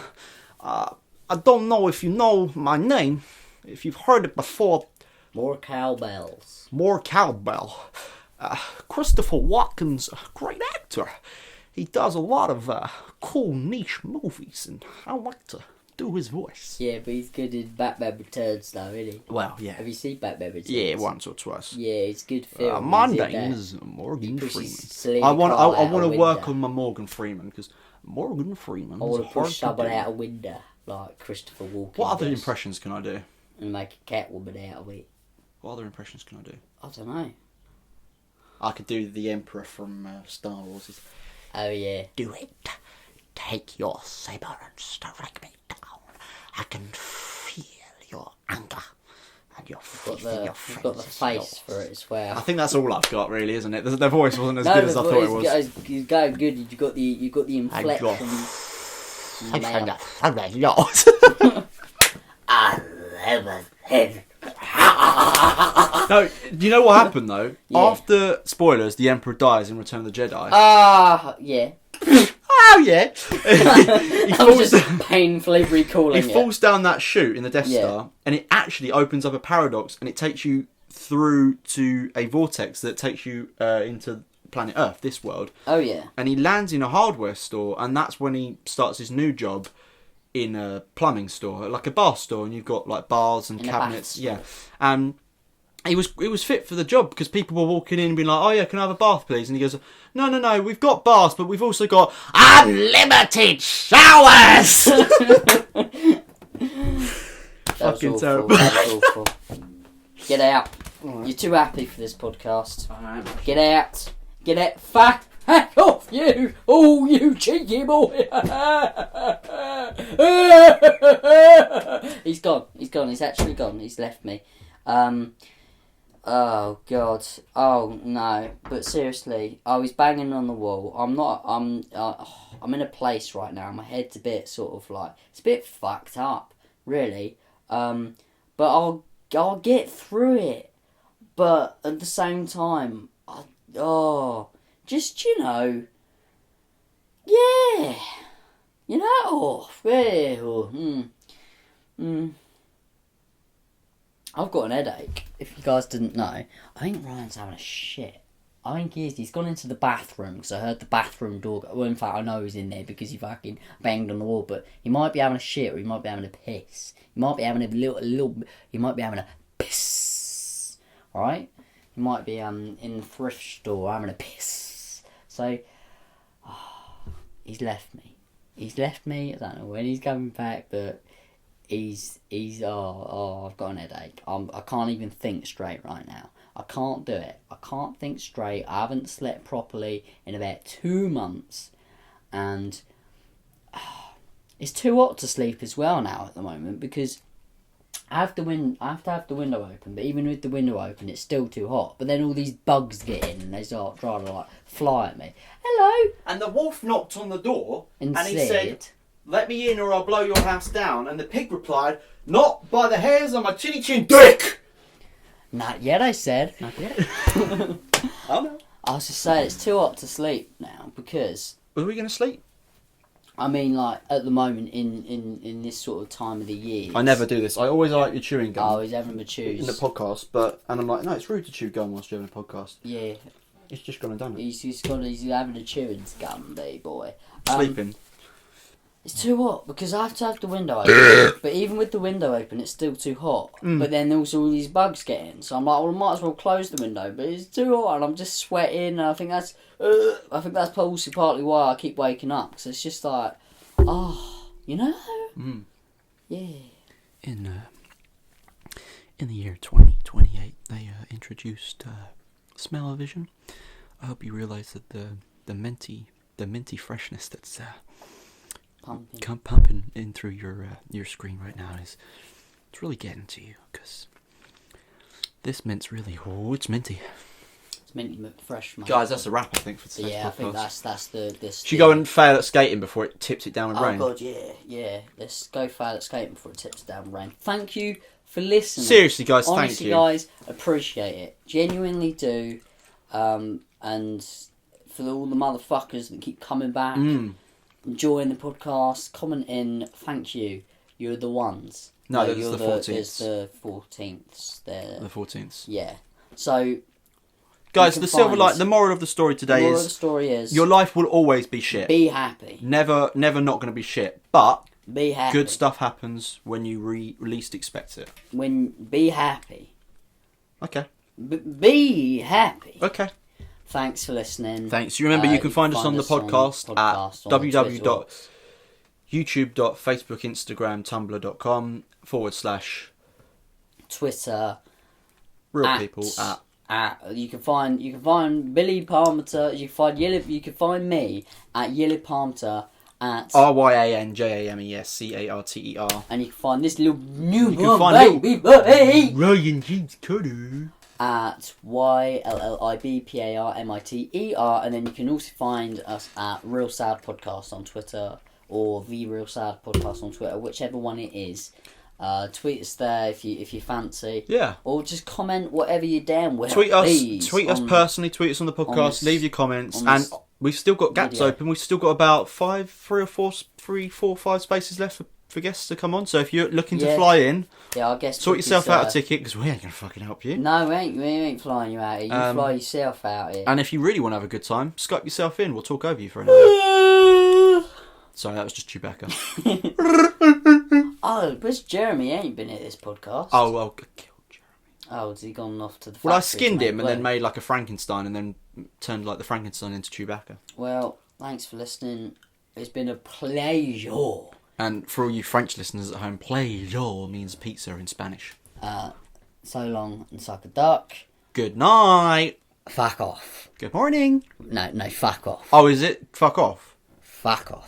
I don't know if you know my name, if you've heard it before. More cowbells. More cowbell. Christopher Walken's a great actor. He does a lot of cool niche movies, and I like to do his voice. Yeah, but he's good in Batman Returns though, isn't he? Well, yeah. Have you seen Batman Returns? Yeah, once or twice. Yeah, it's good film. My He's in name there. is Morgan He pushes Freeman. Selena I want Kyle out to a work window. on my Morgan Freeman, because Morgan Freeman I is want to hard push to someone do. out a window like Christopher Walken. What other does, impressions can I do? and make a Catwoman out of it. What other impressions can I do? I don't know. I could do the Emperor from Star Wars. Oh yeah. Do it. Take your saber and strike me down. I can feel your anger and your faith in your You've friends. got the is face yours. for it as well. I think that's all I've got, really, isn't it? The voice wasn't as No, good as I thought it was. It's going good. You got the And your inflection. faith in Man. your friends is yours. No, do you know what happened though? Yeah. After spoilers, the Emperor dies in Return of the Jedi. Ah, yeah. Oh yeah, he I was falls. just painfully recalling He it. falls down that chute in the Death Yeah. Star, and it actually opens up a paradox, and it takes you through to a vortex that takes you into planet Earth, this world. Oh yeah. And he lands in a hardware store, and that's when he starts his new job in a plumbing store, like a bar store, and you've got like bars and In a bath cabinets. store. Yeah, and he was fit for the job because people were walking in and being like, "Oh yeah, can I have a bath, please?" And he goes, "No, we've got baths, but we've also got Unlimited showers! That was Fucking awful. terrible. That was awful. Get out. You're too happy for this podcast. Get out. Get out. Fuck off, you. Oh, you cheeky boy. He's gone. He's gone. He's actually gone. He's left me. Oh god. Oh no. But seriously, I was banging on the wall. I'm in a place right now. My head's a bit sort of like, it's a bit fucked up, really. But I'll get through it. But at the same time, just yeah, I've got an headache. If you guys didn't know, I think Ryan's having a shit. I think he is. He's gone into the bathroom because I heard the bathroom door go. Well, in fact, I know he's in there because he fucking banged on the wall. But he might be having a shit or he might be having a piss. He might be having a little. He might be having a piss. Alright? He might be in the thrift store having a piss. So, he's left me. He's left me. I don't know when he's coming back, but he's I've got an headache. I can't even think straight right now. I can't do it. I can't think straight. I haven't slept properly in about 2 months, and it's too hot to sleep as well now at the moment because I have to have the window open, but even with the window open, it's still too hot. But then all these bugs get in and they start trying to like fly at me. Hello, And the wolf knocked on the door, and he said, said, "Let me in or I'll blow your house down." And the pig replied, "Not by the hairs on my chinny chin dick." "Not yet," I said. Not yet. Oh no. I was just saying it's too hot to sleep now because Were we going to sleep? I mean, like at the moment in this sort of time of the year, I never do this. I always like your chewing gum Oh, he's having a choose. in the podcast, and I'm like, no, it's rude to chew gum whilst you're having a podcast. Yeah, It's just gone and done it. he's having a chewing gum, there, boy. Sleeping. It's too hot because I have to have the window open. But even with the window open, it's still too hot. But then also all these bugs get in. So I'm like, well, I might as well close the window. But it's too hot and I'm just sweating. And I think that's also partly why I keep waking up. Because it's just like, you know? Mm. Yeah. In the year 2028, they introduced smell-o-vision. I hope you realise that the minty freshness that's pumping. pumping in through your screen right now is it's really getting to you because this mint's really it's minty. It's minty fresh, mate. Guys, that's a wrap I think for today's yeah, podcast. I think that's the. Should you go and fail at skating before it tips it down with rain? Oh god, yeah. Let's go fail at skating before it tips down with rain. Thank you for listening. Seriously, guys, Honestly, thank you. guys, appreciate it. Genuinely do. And for all the motherfuckers that keep coming back, enjoying the podcast, commenting, thank you. You're the ones. No, there's you're the 14th. There's the 14th. There. The 14th. Yeah. So, guys, you the can silver find- light. The moral of the story the today moral of the is story is your life will always be shit. be happy. Never not going to be shit. But Be happy. good stuff happens when you least expect it. Be happy. Okay. Be happy. Okay. Thanks for listening. Thanks. You remember you can find us on the podcast at on www.youtube.facebook.instagram.tumblr.com/. Twitter. Real At- people at You can find Billy Palmer. You can find me at Yilly Palmer at RyanJameSCarter. and you can find this little new You can find baby buddy Ryan James Carter at YLLIBPARMITER, and then you can also find us at Real Sad Podcast on Twitter or The Real Sad Podcast on Twitter, whichever one it is. Tweet us there if you fancy. Yeah. Or just comment whatever you're down with. Tweet us please, on- personally, tweet us on the podcast, this- leave your comments, on and this we've still got gaps video. open. We've still got about 3, 4, 5 spaces left for guests to come on. So if you're looking to Yeah. fly in, Yeah, I guess. sort yourself out a ticket. ticket because we ain't gonna fucking help you. No, we ain't flying you out here. You Um, fly yourself out here. And if you really want to have a good time, Skype yourself in. We'll talk over you for an hour. Sorry, that was just Chewbacca. Oh, where's Jeremy? He ain't been at this podcast. Oh, well, killed Jeremy. Oh, has he gone off to the Well, I factory to skinned make him and then bread? made like a Frankenstein and then turned like the Frankenstein into Chewbacca. Well, thanks for listening. It's been a pleasure. And for all you French listeners at home, pleasure means pizza in Spanish. So long and suck a duck. Good night. Fuck off. Good morning. No, fuck off. Oh, is it? Fuck off. Fuck off.